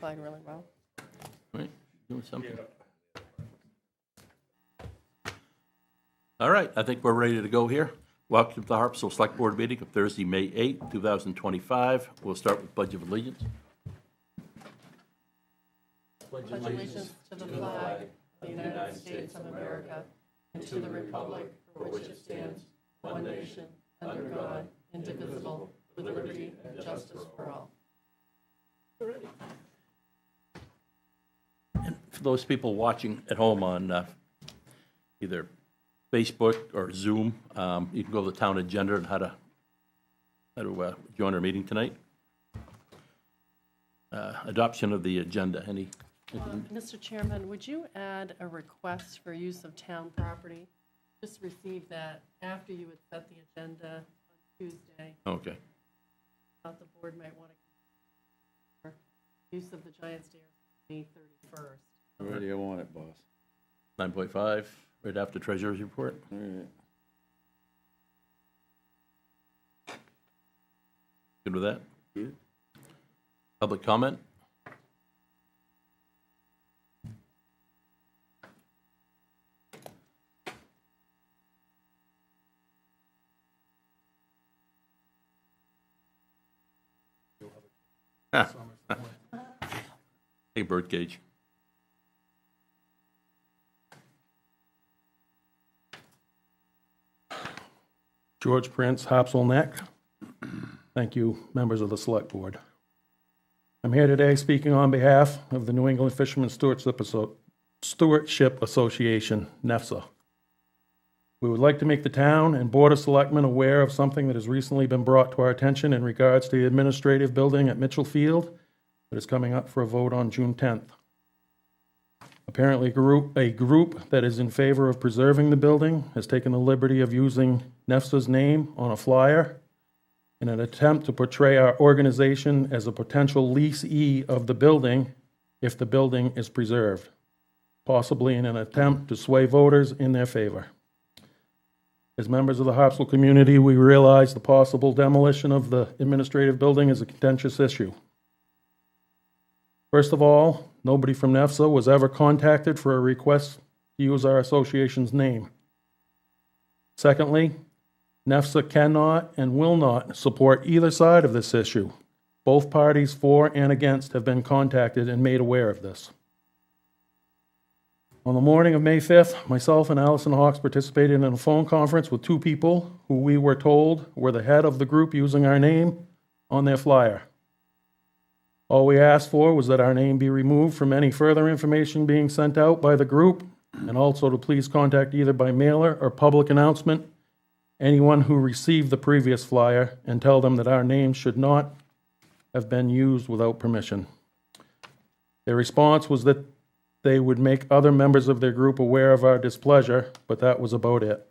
Going really well. Right, doing something. All right, I think we're ready to go here. Welcome to the Harpswell Select Board meeting of Thursday, May 8th, 2025. We'll start with Pledge of Allegiance. Pledge allegiance to the flag of the United States of America and to the republic for which it stands, one nation, under God, indivisible, with liberty and justice for all. And for those people watching at home on either Facebook or Zoom, you can go to the town agenda and how to join our meeting tonight. Adoption of the agenda. Any? Mr. Chairman, would you add a request for use of town property? Just received that after you had set the agenda on Tuesday. Okay. Thought the board might want to consider use of the Giant Stairs May 31st. Where do you want it, boss? 9.5, right after Treasurer's Report. All right. Good with that? Good. Public comment? Hey, birdcage. George Prince, Harpswell Neck. Thank you, members of the Select Board. I'm here today speaking on behalf of the New England Fishermen Stewardship Association, NEFSA. We would like to make the town and Board of Selectmen aware of something that has recently been brought to our attention in regards to the administrative building at Mitchell Field that is coming up for a vote on June 10th. Apparently, a group that is in favor of preserving the building has taken the liberty of using NEFSA's name on a flyer in an attempt to portray our organization as a potential leasee of the building if the building is preserved, possibly in an attempt to sway voters in their favor. As members of the Harpswell community, we realize the possible demolition of the administrative building is a contentious issue. First of all, nobody from NEFSA was ever contacted for a request to use our association's name. Secondly, NEFSA cannot and will not support either side of this issue. Both parties for and against have been contacted and made aware of this. On the morning of May 5th, myself and Allison Hawks participated in a phone conference with two people who we were told were the head of the group using our name on their flyer. All we asked for was that our name be removed from any further information being sent out by the group, and also to please contact either by mailer or public announcement anyone who received the previous flyer and tell them that our name should not have been used without permission. Their response was that they would make other members of their group aware of our displeasure, but that was about it.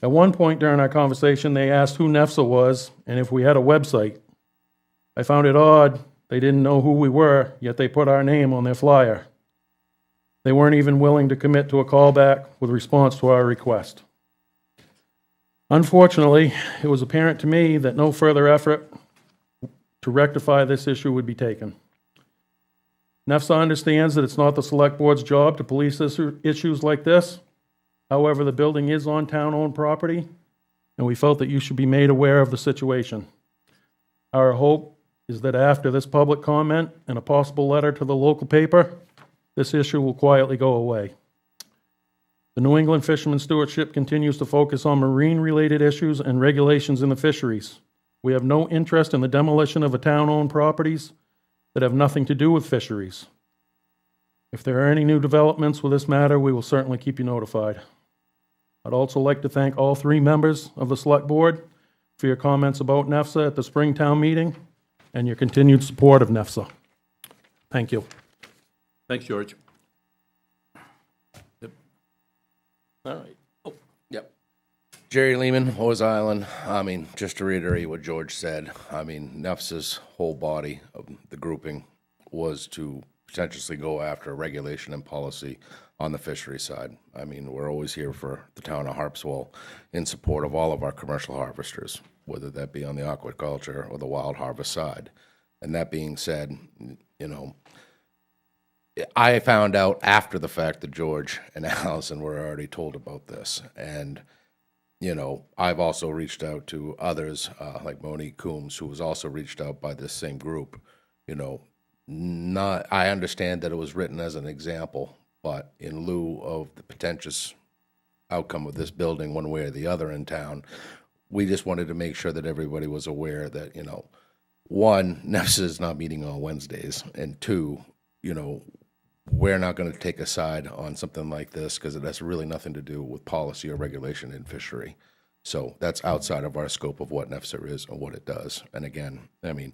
At one point during our conversation, they asked who NEFSA was and if we had a website. I found it odd they didn't know who we were, yet they put our name on their flyer. They weren't even willing to commit to a callback with response to our request. Unfortunately, it was apparent to me that no further effort to rectify this issue would be taken. NEFSA understands that it's not the Select Board's job to police issues like this. However, the building is on town-owned property, and we felt that you should be made aware of the situation. Our hope is that after this public comment and a possible letter to the local paper, this issue will quietly go away. The New England Fishermen Stewardship continues to focus on marine-related issues and regulations in the fisheries. We have no interest in the demolition of town-owned properties that have nothing to do with fisheries. If there are any new developments with this matter, we will certainly keep you notified. I'd also like to thank all three members of the Select Board for your comments about NEFSA at the Springtown meeting and your continued support of NEFSA. Thank you. Thanks, George. Yep. All right. Oh, Yep. Jerry Lehman, Hose Island. I mean, just to reiterate what George said, I mean, NEFSA's whole body of the grouping was to potentially go after regulation and policy on the fishery side. I mean, we're always here for the town of Harpswell in support of all of our commercial harvesters, whether that be on the aquaculture or the wild harvest side. And that being said, you know, I found out after the fact that George and Allison were already told about this. And, you know, I've also reached out to others, like Monique Coombs, who was also reached out by this same group. You know, I understand that it was written as an example, but in lieu of the pretentious outcome of this building one way or the other in town, we just wanted to make sure that everybody was aware that, you know, one, NEFSA is not meeting on Wednesdays, and two, you know, we're not going to take a side on something like this because it has really nothing to do with policy or regulation in fishery. So that's outside of our scope of what NEFSA is and what it does. And again, I mean,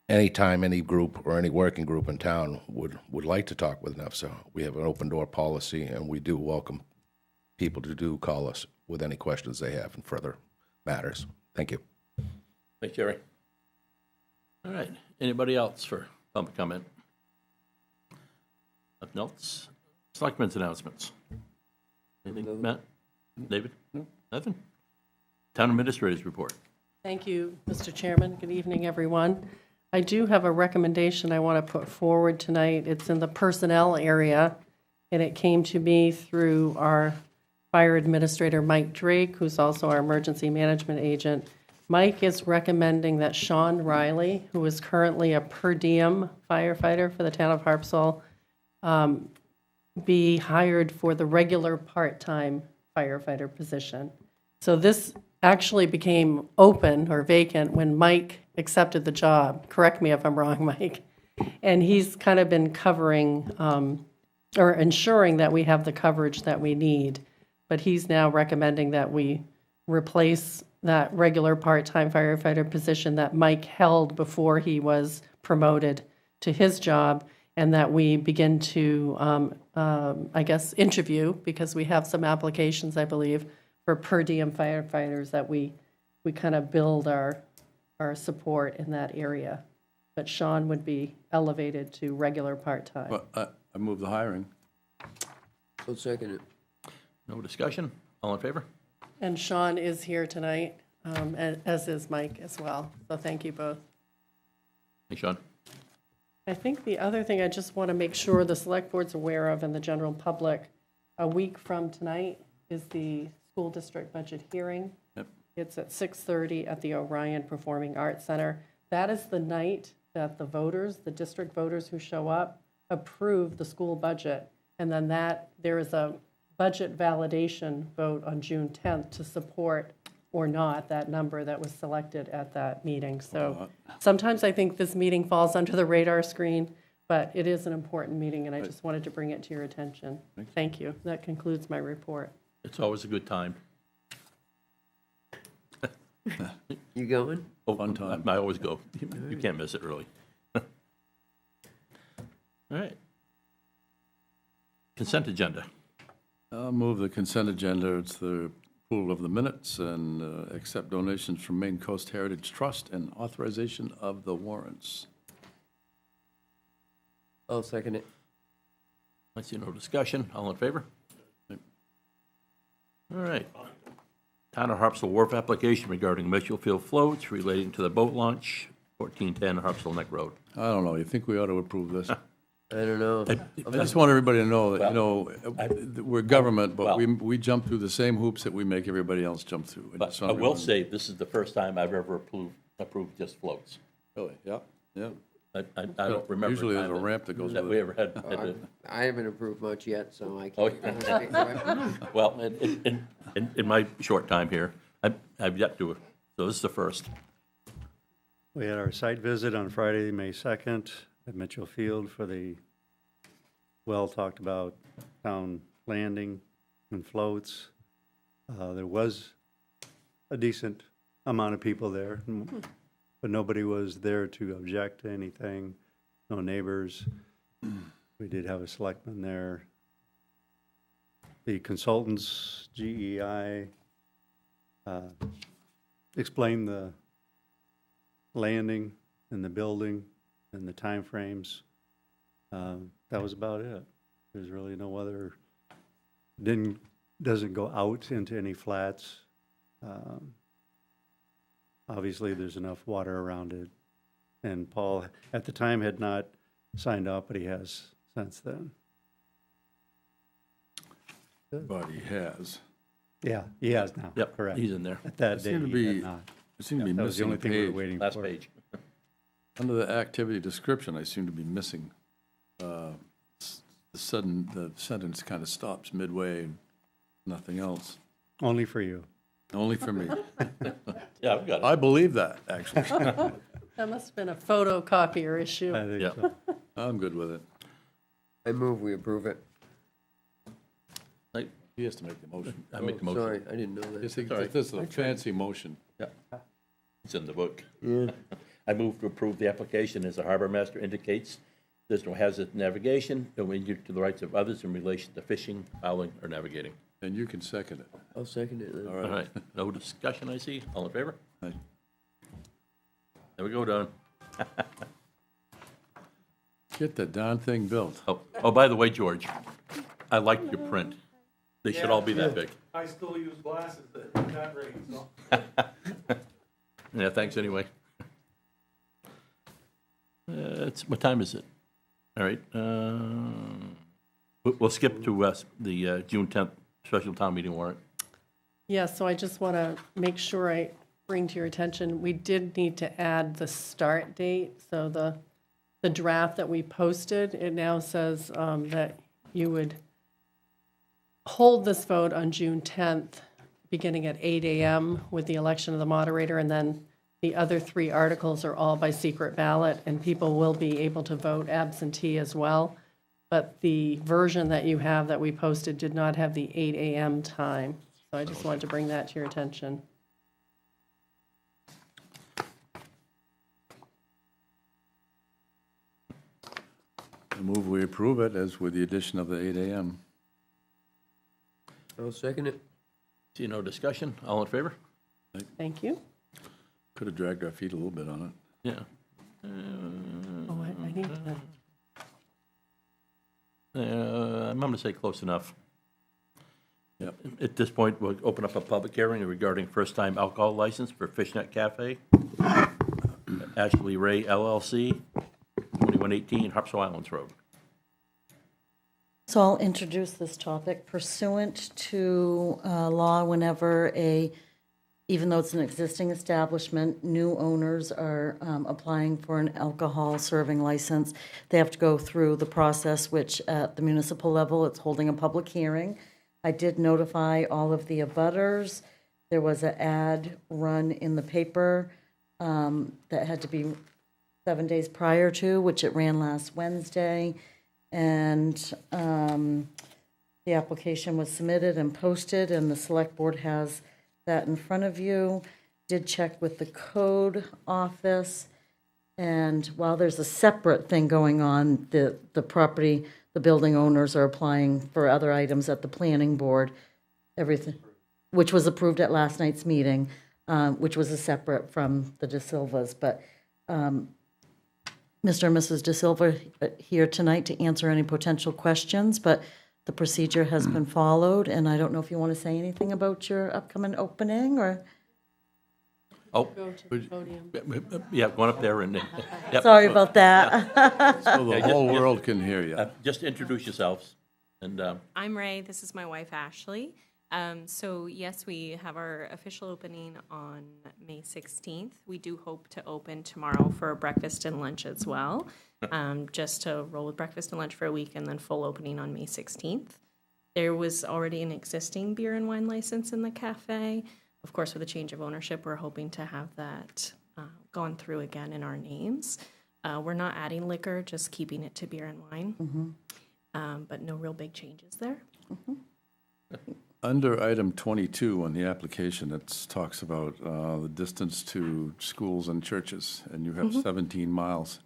anytime any group or any working group in town would like to talk with NEFSA, we have an open door policy, and we do welcome people to do call us with any questions they have in further matters. Thank you. Thanks, Jerry. All right, anybody else for public comment? Nothing else? Selectmen's announcements. Anything, Matt? David? No? Nothing? Town administrators report. Thank you, Mr. Chairman. Good evening, everyone. I do have a recommendation I want to put forward tonight. It's in the personnel area, and it came to me through our fire administrator, Mike Drake, who's also our emergency management agent. Mike is recommending that Sean Riley, who is currently a per diem firefighter for the town of Harpswell, be hired for the regular part-time firefighter position. So this actually became open or vacant when Mike accepted the job. Correct me if I'm wrong, Mike. And he's kind of been covering or ensuring that we have the coverage that we need. But he's now recommending that we replace that regular part-time firefighter position that Mike held before he was promoted to his job, and that we begin to, I guess, interview, because we have some applications, I believe, for per diem firefighters, that we kind of build our support in that area. But Sean would be elevated to regular part-time. Well, I move the hiring. I'll second it. No discussion? All in favor? And Sean is here tonight, as is Mike as well. So thank you both. Hey, Sean. I think the other thing I just want to make sure the select board's aware of and the general public, a week from tonight is the school district budget hearing. Yep. It's at 6:30 at the Orion Performing Arts Center. That is the night that the voters, the district voters who show up, approve the school budget. And then there is a budget validation vote on June 10th to support or not that number that was selected at that meeting. So sometimes I think this meeting falls under the radar screen, but it is an important meeting, and I just wanted to bring it to your attention. Thank you. That concludes my report. It's always a good time. You going? Oh, fun time. I always go. You can't miss it, really. All right. Consent agenda. I'll move the consent agenda. It's the approval of the minutes and accept donations from Maine Coast Heritage Trust and authorization of the warrants. I'll second it. I see no discussion. All in favor? All right. Town of Harpswell Wharf application regarding Mitchellfield floats relating to the boat launch, 1410 Harpswell Neck Road. I don't know. You think we ought to approve this? I don't know. I just want everybody to know that, Well, we're government, but well- we jump through the same hoops that we make everybody else jump through. But I will say, this is the first time I've ever approved just floats. Really, yeah, yeah. I don't remember. Usually a there's a time ramp that goes that with we it. ever had to- I haven't approved much yet, so I Oh, can't. yeah. Well, in my short time here, I've yet to, so this is the first. We had our site visit on Friday, May 2nd at Mitchell Field for the talked about town landing and floats. There was a decent amount of people there, but nobody was there to object to anything, no neighbors. We did have a selectman there. The consultants, GEI, explained the landing and the building and the timeframes. That was about it. There's really no other, doesn't go out into any flats. Obviously, there's enough water around it And Paul, at the time, had not signed up, but he has since then. But he has. Yeah, he has now. Yep, Correct. he's in there. At that Seemed date, to he be- had not. I seem to be That was the missing only a thing we were page. waiting Last for. page. Under the activity description, I seem to be missing, the sentence kind of stops midway, and nothing else. Only for you. Only for me. Yeah, I've got it. I believe that, actually. That must have been a photocopier issue. I think Yeah. so. I'm good with it. I move we approve it. He has to make the motion. I make the Oh, motion. sorry, I didn't know that. This is Sorry. this is a fancy motion. Yeah. It's in the book. Yeah. I move to approve the application as the harbor master indicates. There's no hazard navigation, no injury to the rights of others in relation to fishing, fouling, or navigating. And you can second it. I'll second it then. All All right. right, no discussion, I see. All in favor? Aye. There we go, Don. Get the darn thing built. Oh, by the way, George, I like your print. They should all be that big. I still use glasses that rate, so. Yeah, thanks anyway. What time is it? All right. We'll skip to the June 10th special town meeting warrant. Yeah, so I just want to make sure I bring to your attention, we did need to add the start date. So the draft that we posted, it now says that you would hold this vote on June 10th, beginning at 8 a.m. with the election of the moderator, and then the other 3 articles are all by secret ballot, and people will be able to vote absentee as well. But the version that you have that we posted did not have the 8 a.m. time. So I just wanted to bring that to your attention. I move we approve it as with the addition of the 8 a.m. I'll second it. See no discussion? All in favor? Thank you. Could have dragged our feet a little bit on it. Yeah. Oh, I need to. I'm going to say close enough. Yep. At this point, we'll open up a public hearing regarding first-time alcohol license for Fishnet Cafe, Ashley Ray LLC, 2118 Harpswell Islands Road. So I'll introduce this topic pursuant to law whenever even though it's an existing establishment, new owners are applying for an alcohol serving license. They have to go through the process, which at the municipal level, it's holding a public hearing. I did notify all of the abutters. There was an ad run in the paper that had to be 7 days prior to, which it ran last Wednesday. And the application was submitted and posted, and the select board has that in front of you. Did check with the code office, and while there's a separate thing going on, the property, the building owners are applying for other items at the planning board, everything, which was approved at last night's meeting, which was a separate from the De Silvas, but Mr. and Mrs. De Silva here tonight to answer any potential questions, but the procedure has been followed, and I don't know if you want to say anything about your upcoming opening, or? Oh, Go to the podium. yeah, go on up there and, yep. Sorry about that. So the Yeah, whole just- world can hear you. Just introduce yourselves. And I'm Ray. This is my wife, Ashley. So yes, we have our official opening on May 16th. We do hope to open tomorrow for breakfast and lunch as well, just to roll with breakfast and lunch for a week and then full opening on May 16th. There was already an existing beer and wine license in the cafe. Of course, with a change of ownership, we're hoping to have that gone through again in our names. We're not adding liquor, just keeping it to beer and wine, but no real big changes there. Under item 22 on the application, it talks about the distance to schools and churches, and you have 17 miles.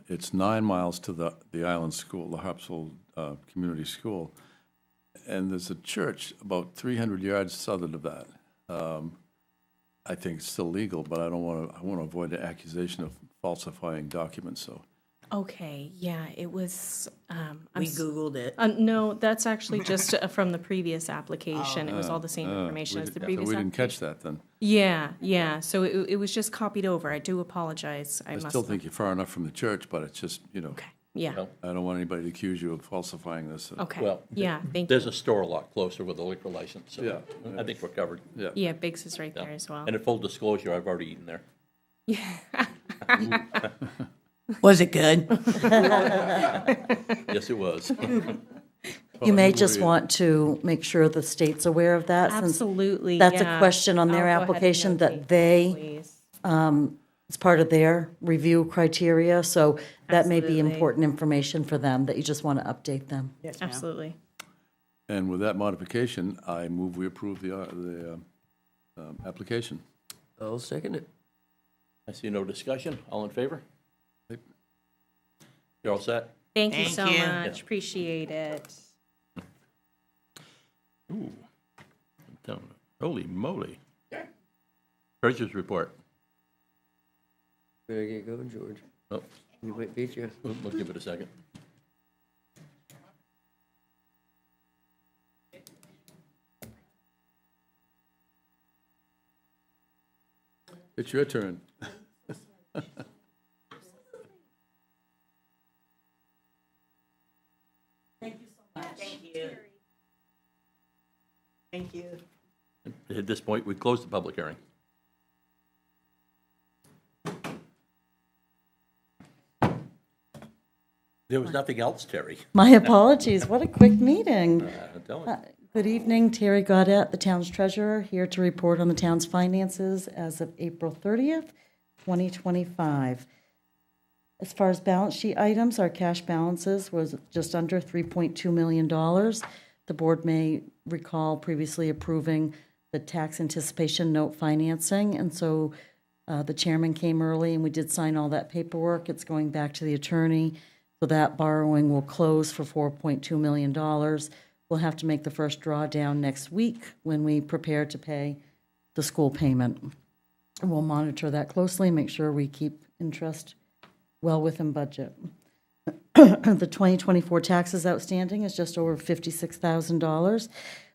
It's 9 miles to the island school, the Harpswell Community School, and there's a church about 300 yards southern of that. I think it's still legal, but I want to avoid the accusation of falsifying documents, so Okay, yeah, it was, We Googled it. no, that's actually just from the previous application. It was all the same information as the So previous we didn't catch application. that then. Yeah, so it was just copied over. I do apologize. I I must still have- think you're far enough from the church, but it's just, Okay, yeah, I don't want anybody to accuse you of falsifying this. okay, Well, yeah, thank There's you. a store a lot closer with a liquor license, so Yeah. I think we're covered. Yeah, Biggs is right Yeah. there as well. And in full disclosure, I've already eaten there. Was it good? Yes, it was. You may just want to make sure the state's aware of that, since Absolutely, that's a yeah. question on their I'll go ahead and application notate that they, please. it's part of their review criteria, so that may be Absolutely. important information for them, that you just want to update them. Yes, ma'am. Absolutely. And with that modification, I move we approve the application. I'll second it. I see no discussion. All in favor? You're all set? Thank you Thank so you. much. Appreciate it. Ooh. Holy moly. Treasurer's report. Better get going, George. Oh, We might beat you. we'll give it a second. It's your turn. Thank you. At this point, we close the public hearing. There was nothing else, Terry. My apologies, what a quick meeting. I'm telling you. Good evening, Terry Gaudet, the town's treasurer, here to report on the town's finances as of April 30th, 2025. As far as balance sheet items, our cash balances was just under $3.2 million. The board may recall previously approving the tax anticipation note financing, and so the chairman came early and we did sign all that paperwork. It's going back to the attorney, so that borrowing will close for $4.2 million. We'll have to make the first drawdown next week when we prepare to pay the school payment. We'll monitor that closely, make sure we keep interest well within budget. The 2024 taxes outstanding is just over $56,000.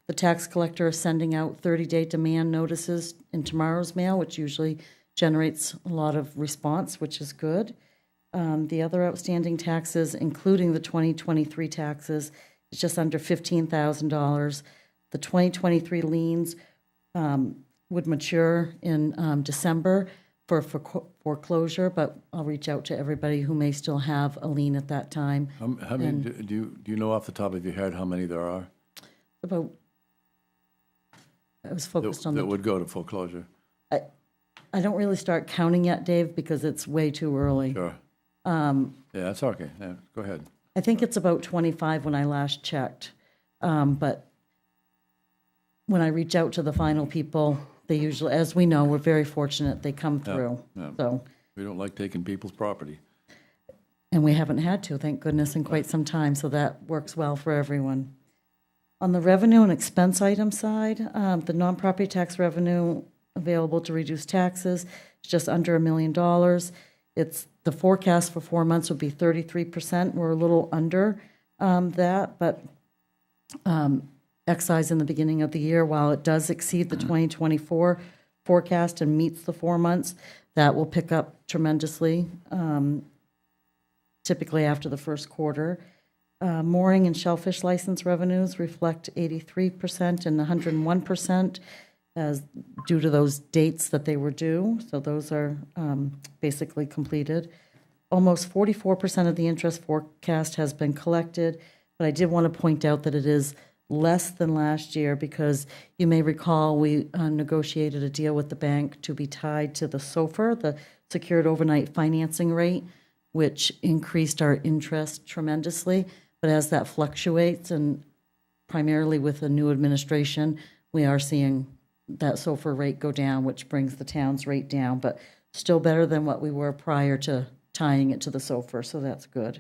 The tax collector is sending out 30-day demand notices in tomorrow's mail, which usually generates a lot of response, which is good. The other outstanding taxes, including the 2023 taxes, is just under $15,000. The 2023 liens would mature in December for foreclosure, but I'll reach out to everybody who may still have a lien at that time. How many, do you know off the top of your head how many there are About, I was focused on that the, would go to foreclosure? I don't really start counting yet, Dave, because it's way too early. Sure. Yeah, that's okay. Yeah, go ahead. I think it's about 25 when I last checked. But when I reach out to the final people, they usually, as we know, we're very fortunate, they come through. yeah. So, We don't like taking people's property. and we haven't had to, thank goodness, in quite some time, so that works well for everyone. On the revenue and expense item side, the non-property tax revenue available to reduce taxes is just under $1 million. It's, the forecast for 4 months would be 33%. We're a little under that, but excise in the beginning of the year, while it does exceed the 2024 forecast and meets the 4 months, that will pick up tremendously, typically after the first quarter. Mooring and shellfish license revenues reflect 83% and 101% as due to those dates that they were due. So those are basically completed. Almost 44% of the interest forecast has been collected, but I did want to point out that it is less than last year because you may recall we negotiated a deal with the bank to be tied to the SOFR, the Secured Overnight Financing Rate, which increased our interest tremendously. But as that fluctuates, and primarily with the new administration, we are seeing that SOFR rate go down, which brings the town's rate down, but still better than what we were prior to tying it to the SOFR, so that's good.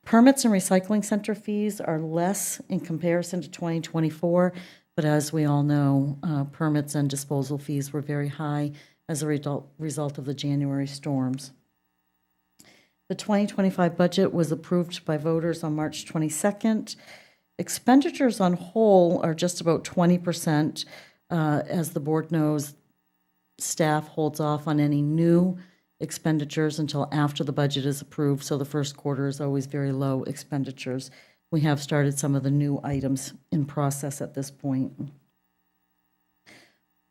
Permits and recycling center fees are less in comparison to 2024, but as we all know, permits and disposal fees were very high as a result of the January storms. The 2025 budget was approved by voters on March 22nd. Expenditures on whole are just about 20%. As the board knows, staff holds off on any new expenditures until after the budget is approved, so the first quarter is always very low expenditures. We have started some of the new items in process at this point.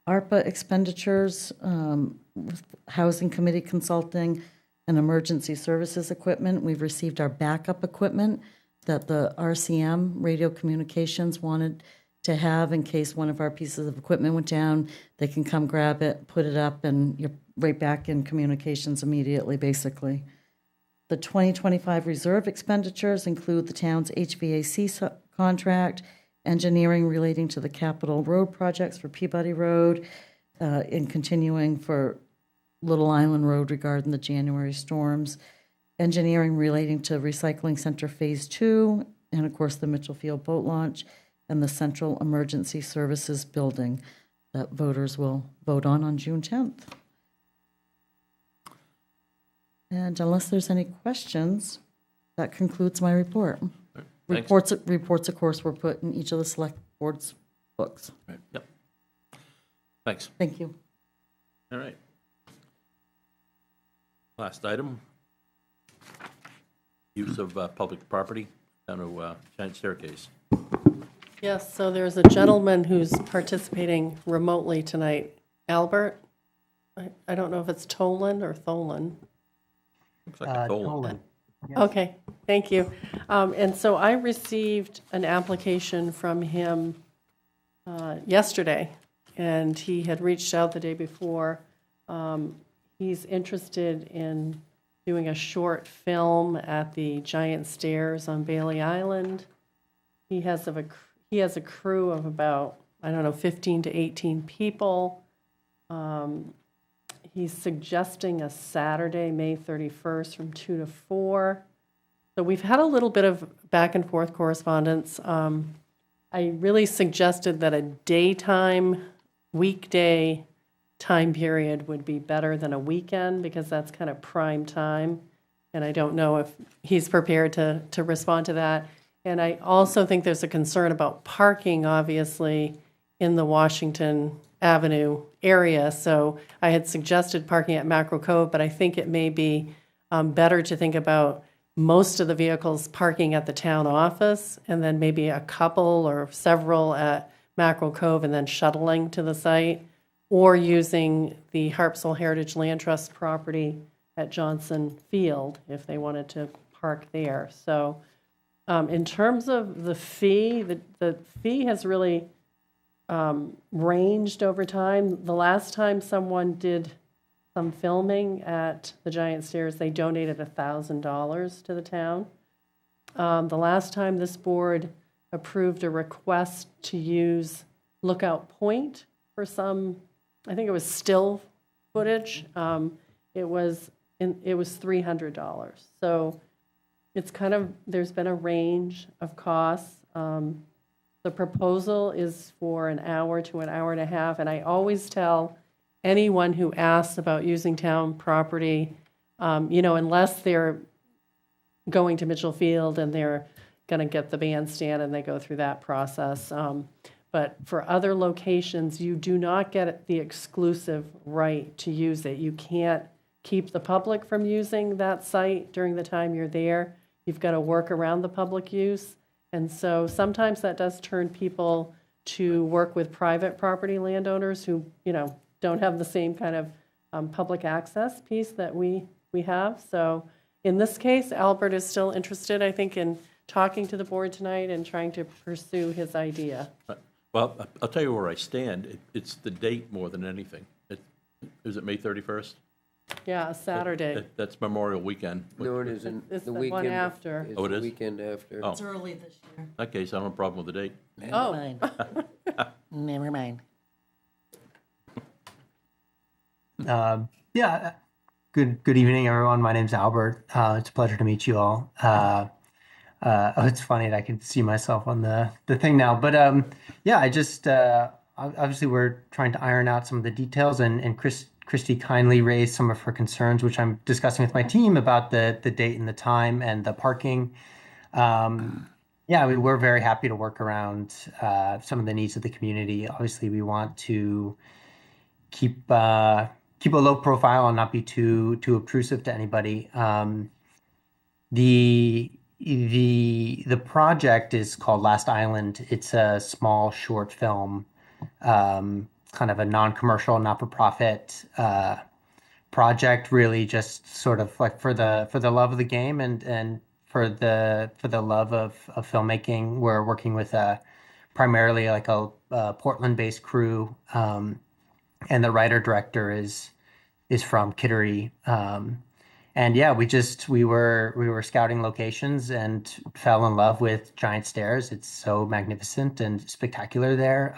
ARPA expenditures, with Housing Committee Consulting and Emergency Services Equipment. We've received our backup equipment that the RCM, Radio Communications, wanted to have in case one of our pieces of equipment went down. They can come grab it, put it up, and you're right back in communications immediately, basically. The 2025 reserve expenditures include the town's HVAC contract, engineering relating to the capital road projects for Peabody Road, and continuing for Little Island Road regarding the January storms, engineering relating to Recycling Center Phase 2, and of course the Mitchell Field boat launch, and the Central Emergency Services Building that voters will vote on June 10th. And unless there's any questions, that concludes my report. Thanks. Reports, of course, were put in each of the select board's books. Right. Yep. Thanks. Thank you. All right. Last item. Use of public property down to Giant Staircase. Yes, so there's a gentleman who's participating remotely tonight. Albert, I don't know if it's Tolan or Tholen. Looks like a Dolan. Okay, thank you. And so I received an application from him yesterday, and he had reached out the day before. He's interested in doing a short film at the Giant Stairs on Bailey Island. He has a crew of about, 15 to 18 people. He's suggesting a Saturday, May 31st from 2 to 4. So we've had a little bit of back and forth correspondence. I really suggested that a daytime, weekday time period would be better than a weekend because that's kind of prime time. And I don't know if he's prepared to respond to that. And I also think there's a concern about parking, obviously, in the Washington Avenue area. So I had suggested parking at Mackerel Cove, but I think it may be better to think about most of the vehicles parking at the town office and then maybe a couple or several at Mackerel Cove and then shuttling to the site, or using the Harpswell Heritage Land Trust property at Johnson Field if they wanted to park there. So in terms of the fee, the fee has really ranged over time. The last time someone did some filming at the Giant Stairs, they donated $1,000 to the town. The last time this board approved a request to use Lookout Point for some, I think it was still footage. It was $300. So it's kind of, there's been a range of costs. The proposal is for an hour to an hour and a half, and I always tell anyone who asks about using town property, unless they're going to Mitchell Field and they're going to get the bandstand and they go through that process. But for other locations, you do not get the exclusive right to use it. You can't keep the public from using that site during the time you're there. You've got to work around the public use. And so sometimes that does turn people to work with private property landowners who, don't have the same kind of public access piece that we have. So in this case, Albert is still interested, I think, in talking to the board tonight and trying to pursue his idea. Well, I'll tell you where I stand. It's the date more than anything. Is it May 31st? Yeah, a Saturday. That's Memorial Weekend. No, it isn't. It's The the weekend one after. It's Oh, it the is? weekend after. Oh. It's early this year. In that case, I don't have a problem with the date. Oh. Mind. Never mind. Yeah. Good evening, everyone. My name's Albert. It's a pleasure to meet you all. It's funny that I can see myself on the thing now, but I just obviously we're trying to iron out some of the details, and Chris Christy kindly raised some of her concerns, which I'm discussing with my team about the date and the time and the parking. Yeah, I mean, we're very happy to work around some of the needs of the community. Obviously, we want to keep keep a low profile and not be too obtrusive to anybody. The project is called Last Island. It's a small short film, kind of a non-commercial, not-for-profit project. Really, just sort of like for the love of the game and for the love of filmmaking. We're working with primarily like a Portland-based crew, and the writer director is from Kittery. And yeah, we were scouting locations and fell in love with Giant Stairs. It's so magnificent and spectacular there,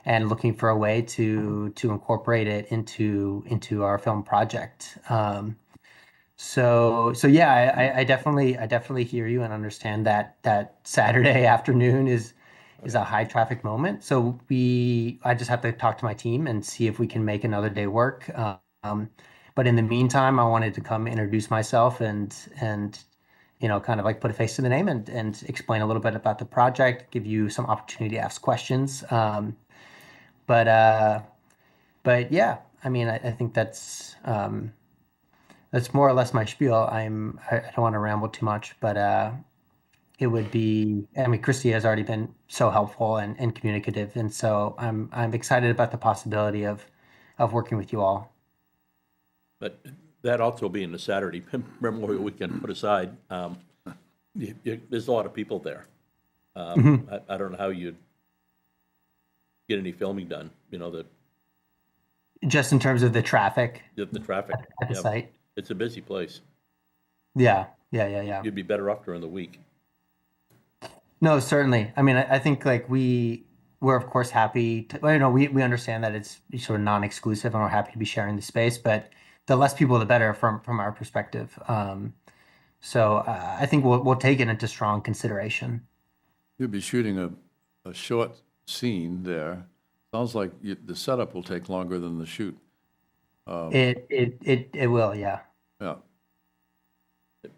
and looking for a way to incorporate it into our film project. So yeah, I definitely hear you and understand that Saturday afternoon is a high traffic moment. So I just have to talk to my team and see if we can make another day work. But in the meantime, I wanted to come introduce myself and kind of like put a face to the name and explain a little bit about the project, give you some opportunity to ask questions. But yeah, I mean, I think that's more or less my spiel. I don't want to ramble too much, but it would be. I mean, Christy has already been so helpful and communicative, and so I'm excited about the possibility of working with you all. But that also being a Saturday Memorial Weekend put aside, there's a lot of people there. I don't know how you'd get any filming done, Just in terms of the traffic the traffic. at the site. It's a busy place. Yeah. You'd be better off during the week. No, certainly. I mean, I think like we're of course happy to, we understand that it's sort of non-exclusive and we're happy to be sharing the space, but the less people, the better from our perspective. So I think we'll take it into strong consideration. You'll be shooting a short scene there. Sounds like the setup will take longer than the shoot. It will, yeah. Yeah.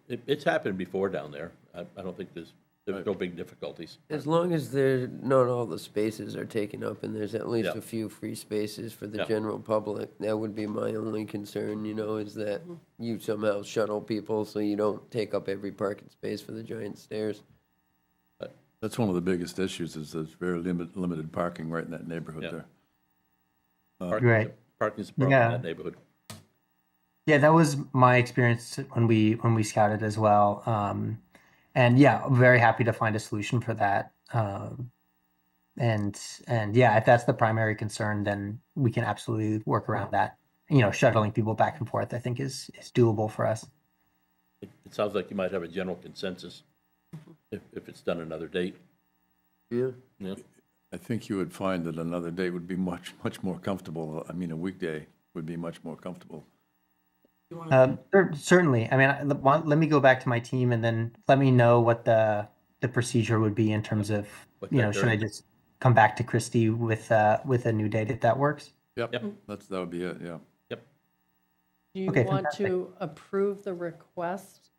It's happened before down there. I don't think there's no big difficulties. As long as not all the spaces are taken up and there's at least a few free spaces for the general public, that would be my only concern, is that you somehow shuttle people so you don't take up every parking space for the Giant Stairs. That's one of the biggest issues is there's very limited parking right in that neighborhood there. Right. Parking's a problem in that neighborhood. Yeah, that was my experience when we scouted as well. And yeah, I'm very happy to find a solution for that. And yeah, if that's the primary concern, then we can absolutely work around that. Shuttling people back and forth, I think is doable for us. It sounds like you might have a general consensus if it's done another date. Yeah. I think you would find that another date would be much more comfortable. I mean, a weekday would be much more comfortable. Certainly. I mean, let me go back to my team and then let me know what the procedure would be in terms of, should I just come back to Christy with a new date if that works? Yep. That would be it. Yeah. Yep. Do you Okay, want fantastic. to approve the request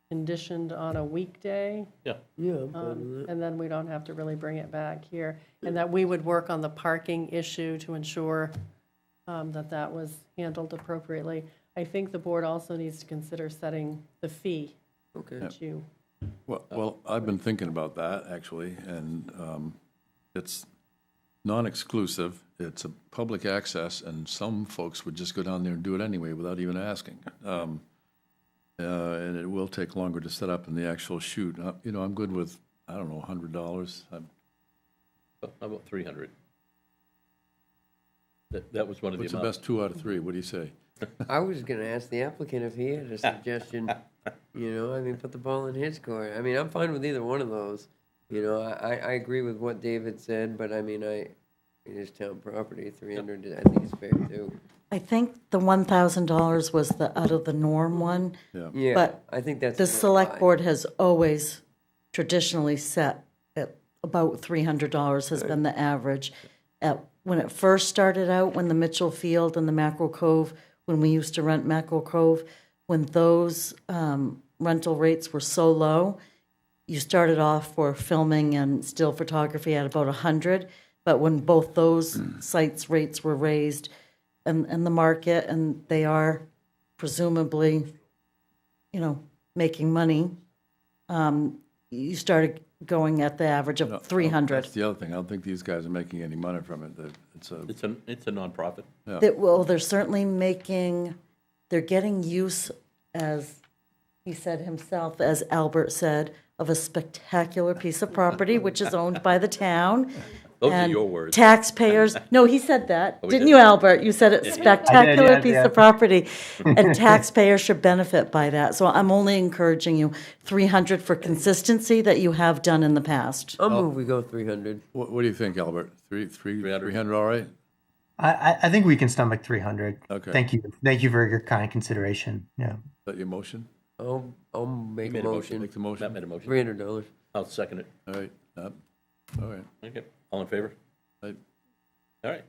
conditioned on a weekday? Yeah. Yeah, I'm fine with that. And then we don't have to really bring it back here. And that we would work on the parking issue to ensure that was handled appropriately. I think the board also needs to consider setting the fee Okay. that you. Well, I've been thinking about that actually, and it's non-exclusive. It's a public access, and some folks would just go down there and do it anyway without even asking. And it will take longer to set up than the actual shoot. I'm good with, I don't know, $100. How about 300? That was one of What's the the amounts. best 2 out of 3? What do you say? I was going to ask the applicant if he had a suggestion. Put the ball in his court. I mean, I'm fine with either one of those. I agree with what David said, but it is town property. 300, I think is fair too. I think the $1,000 was the out of the norm one. Yeah, But I think that's The a little select high. board has always traditionally set at about $300 has been the average. when it first started out, when the Mitchell Field and the Mackerel Cove, when we used to rent Mackerel Cove, when those rental rates were so low, you started off for filming and still photography at about 100, but when both those sites' rates were raised and the market, and they are presumably, making money, you started going at the average of 300. That's the other thing. I don't think these guys are making any money from it. It's a nonprofit. Well, they're certainly they're getting use, as he said himself, as Albert said, of a spectacular piece of property, which is owned by the town. Those are And your words. taxpayers, no, he said that. Oh, he Didn't did? you, Albert? You said it's spectacular yeah, piece yeah. of property. And taxpayers should benefit by that. So I'm only encouraging you, 300 for consistency that you have done in the past. I'll move, we go 300. What do you think, Albert? 300, all right? I think we can stomach 300. Okay. Thank you for your kind consideration. Yeah. Is that your motion? I'll make a made a motion. Make the motion. Matt made a motion. $300. I'll second it. All right. All right. Okay. All in favor? Right. All right.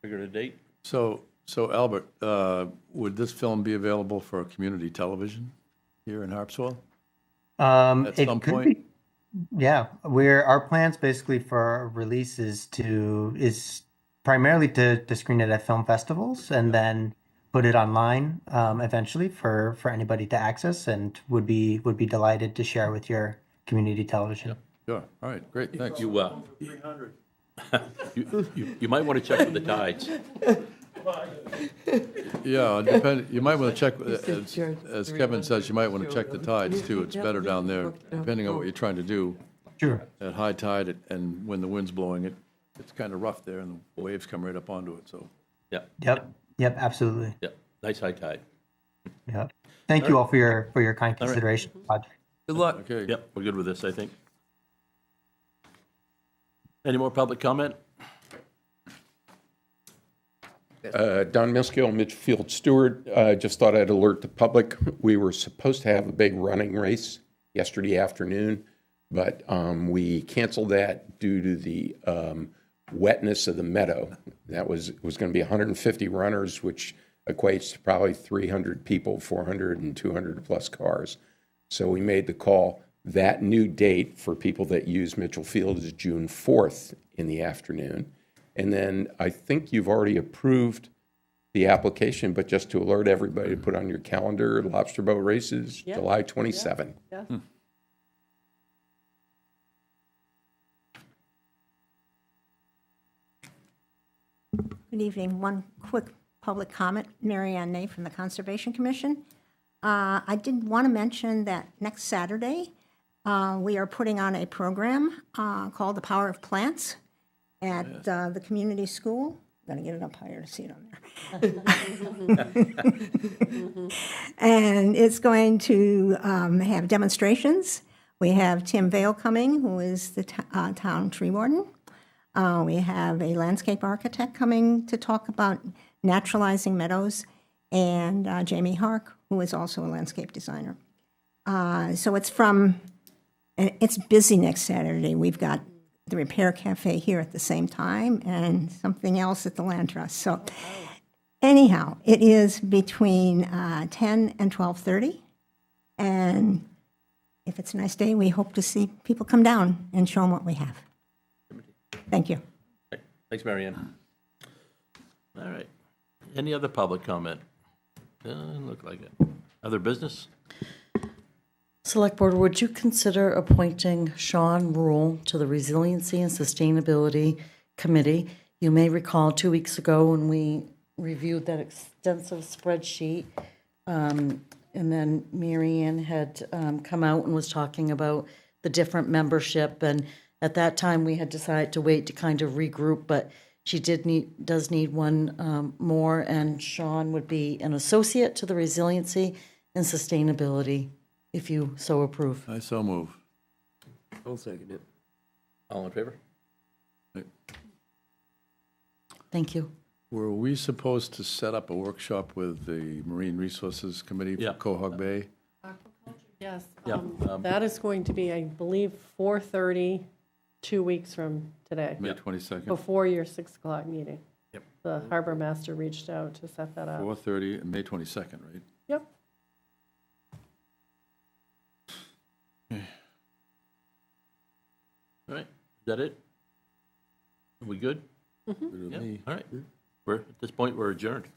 Figure a date. So Albert, would this film be available for community television here in Harpswell? At some could point? Yeah, our plans basically for release is primarily to screen it at film festivals and then put it online eventually for anybody to access, and would be delighted to share with your community television. Sure. All right. Great. Thanks. You might want to check with the tides. Yeah, you might want to check, as Kevin says, you might want to check the tides too. It's better down there, depending on what you're trying to do. Sure. At high tide and when the wind's blowing, it's kind of rough there and the waves come right up onto it, so. Yeah. Yep. Absolutely. Yeah. Nice high tide. Yep. Thank you all for your kind consideration. Good luck. Okay. Yep, we're good with this, I think. Any more public comment? Don Miskill, Midfield Steward. Just thought I'd alert the public. We were supposed to have a big running race yesterday afternoon, but we canceled that due to the wetness of the meadow. That was going to be 150 runners, which equates to probably 300 people, 400 and 200 plus cars. So we made the call. That new date for people that use Mitchell Field is June 4th in the afternoon. And then I think you've already approved the application, but just to alert everybody to put on your calendar, lobster boat races, Yeah. July 27. Yeah. Good evening. One quick public comment. Mary Ann Ney from the Conservation Commission. I did want to mention that next Saturday, we are putting on a program called The Power of Plants at the community school. I'm going to get it up higher to see it on there. And it's going to have demonstrations. We have Tim Vale coming, who is the town tree warden. We have a landscape architect coming to talk about naturalizing meadows, and Jamie Hark, who is also a landscape designer. So it's busy next Saturday. We've got the Repair Cafe here at the same time and something else at the Land Trust. So anyhow, it is between 10 and 12:30. And if it's a nice day, we hope to see people come down and show them what we have. Thank you. Thanks, Marianne. All right. Any other public comment? Doesn't look like it. Other business? Select Board, would you consider appointing Sean Rule to the Resiliency and Sustainability Committee? You may recall 2 weeks ago when we reviewed that extensive spreadsheet, and then Mary Ann had come out and was talking about the different membership, and at that time we had decided to wait to kind of regroup, but she does need one more, and Sean would be an associate to the Resiliency and Sustainability, if you so approve. I so move. I'll second it. All in favor? Thank you. Were we supposed to set up a workshop with the Marine Resources Committee for Yeah. Quahog Bay? Yes. Yeah, That is going to be, I believe, 4:30 2 weeks from today, May 22nd, before your 6 o'clock meeting. Yep. The harbor master reached out to set that up. 4:30, and May 22nd, right? Yep. All right, is that it? Are we good? Good with Yeah, me. all right. At this point, we're adjourned.